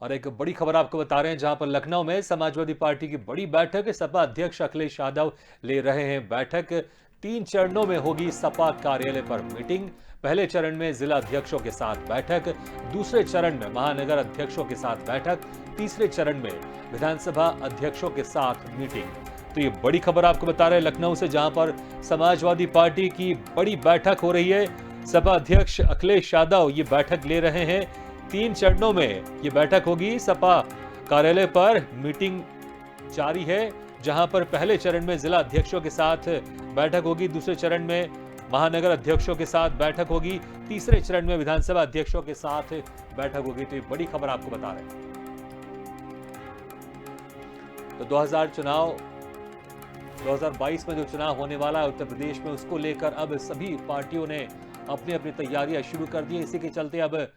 और एक बड़ी खबर आपको बता रहे हैं, जहां पर लखनऊ में समाजवादी पार्टी की बड़ी बैठक, सपा अध्यक्ष अखिलेश यादव ले रहे हैं बैठक। 3 चरणों में होगी सपा कार्यालय पर मीटिंग। पहले चरण में जिला अध्यक्षों के साथ बैठक, दूसरे चरण में महानगर अध्यक्षों के साथ बैठक, तीसरे चरण में विधानसभा अध्यक्षों के साथ मीटिंग। तो ये बड़ी खबर आपको बता रहे हैं लखनऊ से, जहां पर समाजवादी पार्टी की बड़ी बैठक हो रही है। सपा अध्यक्ष अखिलेश यादव ये बैठक ले रहे हैं। 3 चरणों में ये बैठक होगी। सपा कार्यालय पर मीटिंग जारी है, जहां पर पहले चरण में जिला अध्यक्षों के साथ बैठक होगी, दूसरे चरण में महानगर अध्यक्षों के साथ बैठक होगी, तीसरे चरण में विधानसभा अध्यक्षों के साथ बैठक होगी। तो ये बड़ी खबर आपको बता रहे हैं। तो 2022 में जो चुनाव होने वाला है उत्तर प्रदेश में, उसको लेकर अब सभी पार्टियों ने अपनी अपनी तैयारियां शुरू कर दी। इसी के चलते अब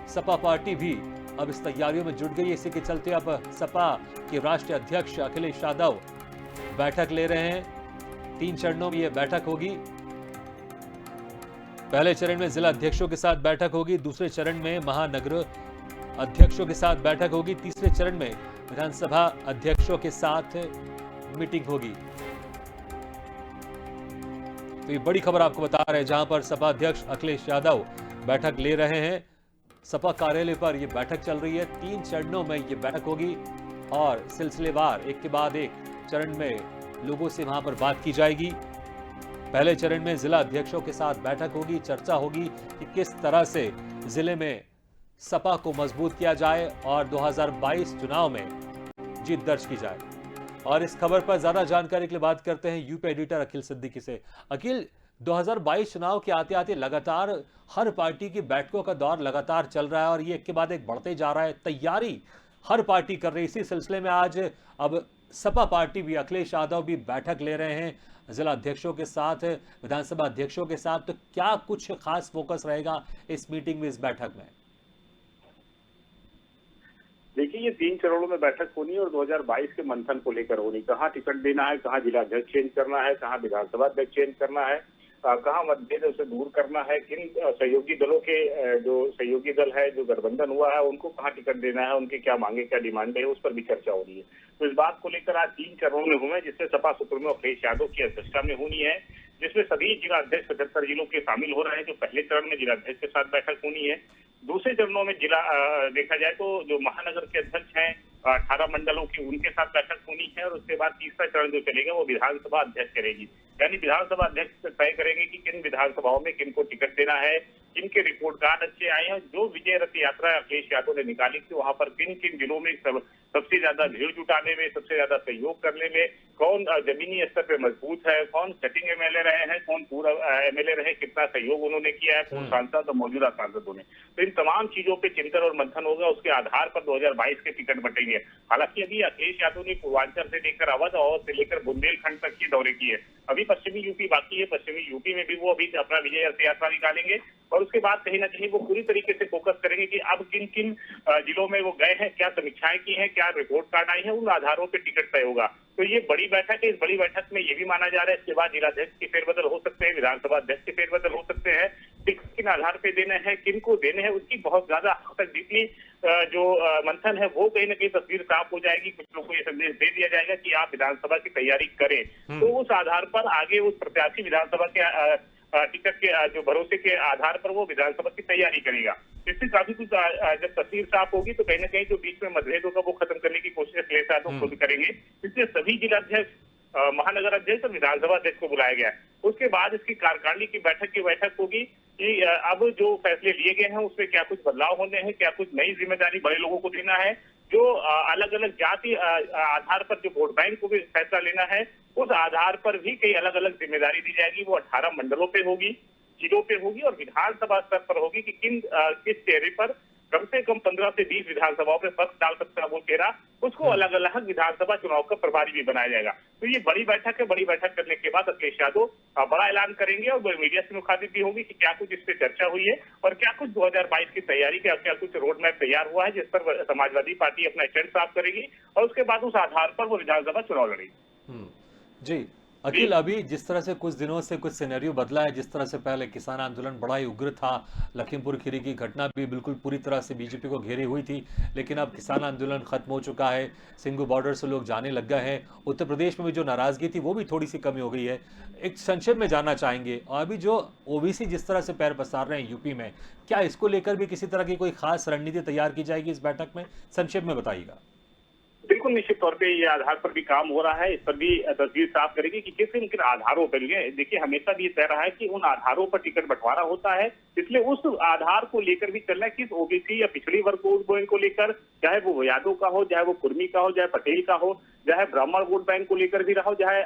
सपा पार्टी भी अब इस तैयारियों में जुट गई है। इसी के चलते अब सपा के राष्ट्रीय अध्यक्ष अखिलेश यादव बैठक ले रहे हैं। 3 चरणों में यह बैठक होगी। पहले चरण में जिला अध्यक्षों के साथ बैठक होगी, दूसरे चरण में महानगर अध्यक्षों के साथ बैठक होगी, तीसरे चरण में विधानसभा अध्यक्षों के साथ मीटिंग होगी। तो ये बड़ी खबर आपको बता रहे हैं, जहां पर सपा अध्यक्ष अखिलेश यादव बैठक ले रहे हैं। सपा कार्यालय पर यह बैठक चल रही है। 3 चरणों में यह बैठक होगी और सिलसिलेवार एक के बाद एक चरण में लोगों से वहां पर बात की जाएगी। पहले चरण में जिला अध्यक्षों के साथ बैठक होगी, चर्चा होगी कि किस तरह से जिले में सपा को मजबूत किया जाए और 2022 चुनाव में जीत दर्ज की जाए। और इस खबर पर ज्यादा जानकारी के लिए बात करते हैं यूपी एडिटर अखिल सिद्दीकी से। अखिल, 2022 चुनाव के आते आते लगातार हर पार्टी की बैठकों का दौर लगातार चल रहा है और ये एक के बाद एक बढ़ते जा रहा है। तैयारी हर पार्टी कर रही है। इसी सिलसिले में आज अब सपा पार्टी भी, अखिलेश यादव भी बैठक ले रहे हैं जिला अध्यक्षों के साथ, विधानसभा अध्यक्षों के साथ। तो क्या कुछ खास फोकस रहेगा इस मीटिंग में, इस बैठक में? देखिए, ये 3 चरणों में बैठक होनी है और 2022 के मंथन को लेकर होनी। कहाँ टिकट देना है, कहाँ जिला अध्यक्ष चेंज करना है, कहाँ विधानसभा अध्यक्ष चेंज करना है, कहाँ मतभेद उसे दूर करना है, किन सहयोगी दलों के जो सहयोगी दल है, जो गठबंधन हुआ है, उनको कहाँ टिकट देना है, उनकी क्या मांगे, क्या डिमांड है, उस पर भी चर्चा हो रही है। तो इस बात को लेकर आज 3 चरणों में हुए, जिसमें सपा सुप्रीमो अखिलेश यादव की अध्यक्षता में होनी है, जिसमें सभी जिला अध्यक्ष 75 जिलों के शामिल हो रहे हैं। जो पहले चरण में जिला अध्यक्ष के साथ बैठक होनी है। दूसरे चरणों में जिला देखा जाए तो जो महानगर के अध्यक्ष हैं 18 मंडलों की, उनके साथ बैठक होनी है। और उसके बाद तीसरा चरण जो चलेगा वो विधानसभा अध्यक्ष करेगी, यानी विधानसभा अध्यक्ष तय करेंगे कि किन विधानसभाओं में किनको टिकट देना है, किनके रिपोर्ट कार्ड अच्छे आए हैं। जो विजय रथ यात्रा अखिलेश यादव ने निकाली थी, वहां पर किन किन जिलों में सबसे ज्यादा भीड़ जुटाने में, सबसे ज्यादा सहयोग करने में, कौन जमीनी स्तर पे मजबूत है, कौन सेटिंग एमएलए रहे हैं, कौन पूरा एमएलए रहे, कितना सहयोग उन्होंने किया है, कौन सांसद और मौजूदा सांसदों ने। तो इन तमाम चीजों पे चिंतन और मंथन होगा। उसके आधार पर 2022 के टिकट बटेंगे। हालांकि अभी अखिलेश यादव ने पूर्वांचल से लेकर अवध और से लेकर बुंदेलखंड तक के दौरे किए। अभी पश्चिमी यूपी बाकी है। पश्चिमी यूपी में भी वो अभी अपना विजय रथ यात्रा निकालेंगे और उसके बाद कहीं ना कहीं वो पूरी तरीके से फोकस करेंगे कि अब किन किन जिलों में वो गए हैं, क्या समीक्षाएं की हैं, क्या रिपोर्ट कार्ड आई है, उन आधारों पर टिकट तय होगा। तो ये बड़ी बैठक है। इस बड़ी बैठक में ये भी माना जा रहा है इसके बाद जिलाध्यक्ष के फेरबदल हो सकते हैं, विधानसभा अध्यक्ष के फेरबदल हो सकते हैं। टिकट किन आधार पे देने हैं, किन को देने हैं, उसकी बहुत ज्यादा डीपली जो मंथन है वो कहीं ना कहीं तस्वीर साफ हो जाएगी। कुछ लोगों को ये संदेश दे दिया जाएगा कि आप विधानसभा की तैयारी करें, तो उस आधार पर आगे उस प्रत्याशी विधानसभा के टिकट के जो भरोसे के आधार पर वो विधानसभा की तैयारी करेगा। इससे काफी कुछ जब तस्वीर साफ होगी तो कहीं ना कहीं जो बीच में मतभेद होगा वो खत्म करने की कोशिश अखिलेश यादव खुद करेंगे। इसलिए सभी जिलाध्यक्ष, महानगर अध्यक्ष और विधानसभा अध्यक्ष को बुलाया गया है। उसके बाद इसकी कार्यकारिणी की बैठक होगी कि अब जो फैसले लिए गए हैं उसमें क्या कुछ बदलाव होने हैं, क्या कुछ नई जिम्मेदारी बड़े लोगों को देना है, जो अलग अलग जाति आधार पर जो वोट बैंक को भी फैसला लेना है, उस आधार पर भी कई अलग अलग जिम्मेदारी दी जाएगी। वो 18 मंडलों पे होगी, जिलों पे होगी और विधानसभा स्तर पर होगी कि किस चेहरे पर कम से कम 15 से 20 विधानसभाओं पे फर्क डाल सकता है वो चेहरा, उसको अलग अलग विधानसभा चुनाव का प्रभारी भी बनाया जाएगा। तो ये बड़ी बैठक है। बड़ी बैठक करने के बाद अखिलेश यादव बड़ा ऐलान करेंगे और मीडिया से मुखातिब भी होंगी कि क्या कुछ इस पे चर्चा हुई है और क्या कुछ 2022 की तैयारी, क्या कुछ रोड मैप तैयार हुआ है, जिस पर समाजवादी पार्टी अपना एजेंडा साफ करेगी और उसके बाद उस आधार पर वो विधानसभा चुनाव लड़ेगी। जी, अखिल, अभी जिस तरह से कुछ दिनों से कुछ सिनेरियो बदला है, जिस तरह से पहले किसान आंदोलन बड़ा ही उग्र था, लखीमपुर खीरी की घटना भी बिल्कुल पूरी तरह से बीजेपी को घेरी हुई थी, लेकिन अब किसान आंदोलन खत्म हो चुका है, सिंघू बॉर्डर से लोग जाने लग गए हैं, उत्तर प्रदेश में भी जो नाराजगी थी वो भी थोड़ी सी कमी हो गई है। एक संक्षेप में जानना चाहेंगे, और अभी जो ओबीसी जिस तरह से पैर पसार रहे हैं यूपी में, क्या इसको लेकर भी किसी तरह की कोई खास रणनीति तैयार की जाएगी इस बैठक में? संक्षेप में बताइएगा। बिल्कुल निश्चित तौर पे ये आधार पर भी काम हो रहा है, इस पर भी तस्वीर साफ करेगी कि किन किन आधारों पर ये देखिए हमेशा भी ये तय रहा है कि उन आधारों पर टिकट बंटवारा होता है, इसलिए उस आधार को लेकर भी चलना है किस ओबीसी या पिछड़ी वर्ग वोट बैंक को लेकर, चाहे वो यादव का हो, चाहे वो कुर्मी का हो, चाहे पटेल का हो, चाहे ब्राह्मण वोट बैंक को लेकर भी रहा हो, चाहे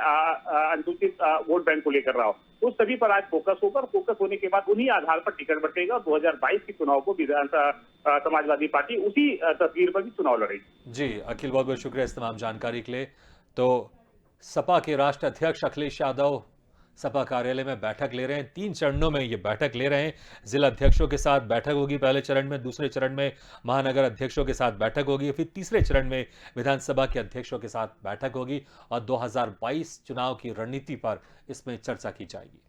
अनुसूचित वोट बैंक को लेकर रहा हो, उस सभी पर आज फोकस होगा। फोकस होने के बाद उन्हीं आधार पर टिकट बंटेगा। 2022 के चुनाव को समाजवादी पार्टी उसी तस्वीर पर भी चुनाव लड़ेगी। जी, अखिल, बहुत बहुत शुक्रिया इस तमाम जानकारी के लिए। तो सपा के राष्ट्रीय अध्यक्ष अखिलेश यादव सपा कार्यालय में बैठक ले रहे हैं, 3 चरणों में ये बैठक ले रहे हैं। जिला अध्यक्षों के साथ बैठक होगी पहले चरण में, दूसरे चरण में महानगर अध्यक्षों के साथ बैठक होगी, फिर तीसरे चरण में विधानसभा के अध्यक्षों के साथ बैठक होगी और 2022 चुनाव की रणनीति पर इसमें चर्चा की जाएगी।